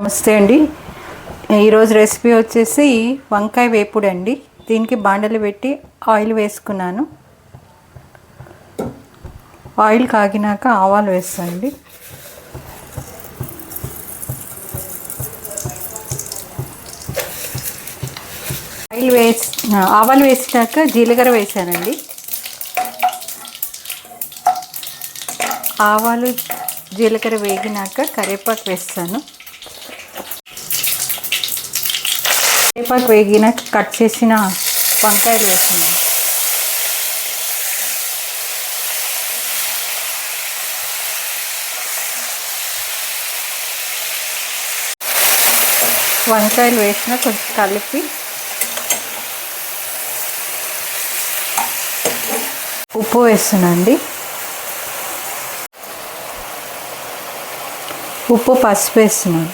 నమస్తే అండి. ఈరోజు రెసిపీ వచ్చేసి వంకాయ వేపుడు అండి. దీనికి బాండలు పెట్టి ఆయిల్ వేసుకున్నాను. ఆయిల్ కాగినాక ఆవాలు వేస్తానండి. ఆవాలు వేసినాక జీలకర్ర వేసానండి. ఆవాలు జీలకర్ర వేగినాక కరివేపాకు వేస్తాను. కరివేపాకు వేగినాక కట్ చేసిన వంకాయలు వేస్తున్నాను. వంకాయలు వేసిన కొంచెం కలిపి ఉప్పు వేస్తున్నానండి. ఉప్పు పసుపు వేస్తున్నాను.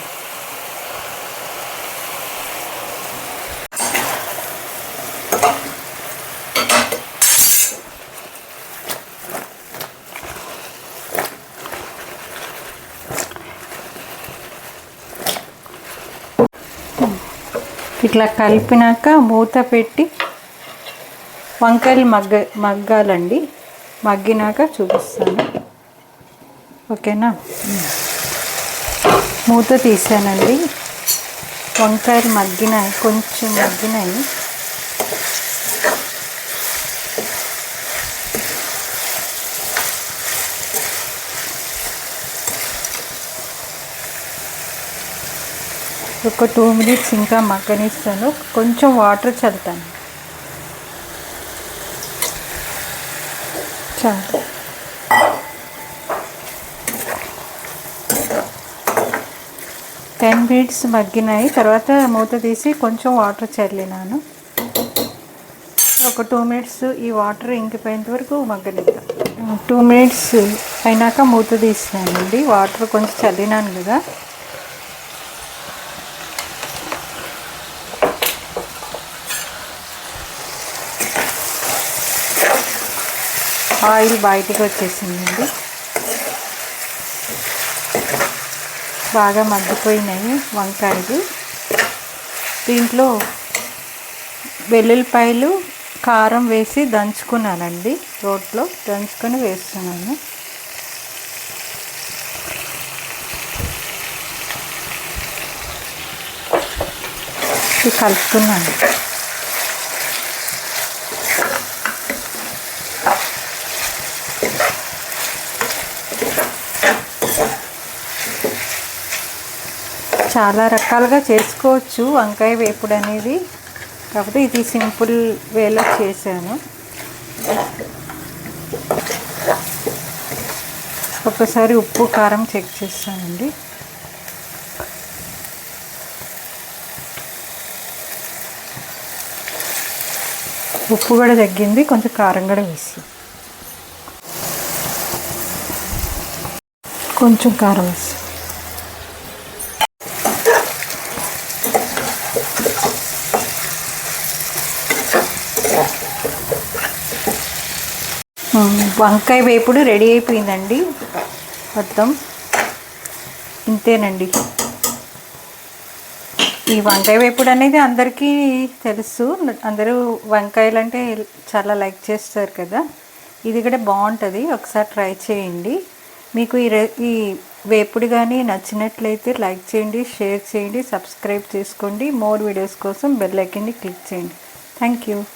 ఇట్లా కలిపినాక మూత పెట్టి వంకాయలు మగ్గాలండి. మగ్గినాక చూపిస్తాను. ఓకేనా? మూత తీసానండి. వంకాయలు కొంచెం మగ్గినాయి. ఒక 2 మినిట్స్ ఇంకా మగ్గనిస్తాను. కొంచెం వాటర్ చల్లుతాను. చాలు. టెన్ మినిట్స్ మగ్గినాయి. తర్వాత మూత తీసి కొంచెం వాటర్ చల్లినాను. ఒక 2 మినిట్స్ ఈ వాటర్ ఇంకిపోయేంత వరకు మగ్గనిద్దాం. 2 మినిట్స్ అయినాక మూత తీసానండి. వాటర్ కొంచెం చల్లినాను కదా. ఆయిల్ బయటికి వచ్చేసిందండి. బాగా మగ్గిపోయినాయి వంకాయలు. దీంట్లో వెల్లుల్లిపాయలు కారం వేసి దంచుకున్నానండి. రోట్లో దంచుకొని వేస్తున్నాను. ఇది కలుపుతున్నాను. చాలా రకాలుగా చేసుకోవచ్చు వంకాయ వేపుడు అనేది. కాకపోతే ఇది సింపుల్ వేలో చేశాను. ఒకసారి ఉప్పు కారం చెక్ చేస్తానండి. ఉప్పు కూడా తగ్గింది. కొంచెం కారం కూడా వేసి కొంచెం కారం వేసి వంకాయ వేపుడు రెడీ అయిపోయిందండి. మొత్తం ఇంతేనండి. ఈ వంకాయ వేపుడు అనేది అందరికీ తెలుసు. అందరూ వంకాయలు అంటే చాలా లైక్ చేస్తారు కదా. ఇది కూడా బాగుంటుంది. ఒకసారి ట్రై చేయండి. మీకు ఈ వేపుడు కానీ నచ్చినట్లయితే లైక్ చేయండి, షేర్ చేయండి, సబ్స్క్రైబ్ చేసుకోండి. మోర్ వీడియోస్ కోసం బెల్ ఐకాన్ని క్లిక్ చేయండి. Thank you.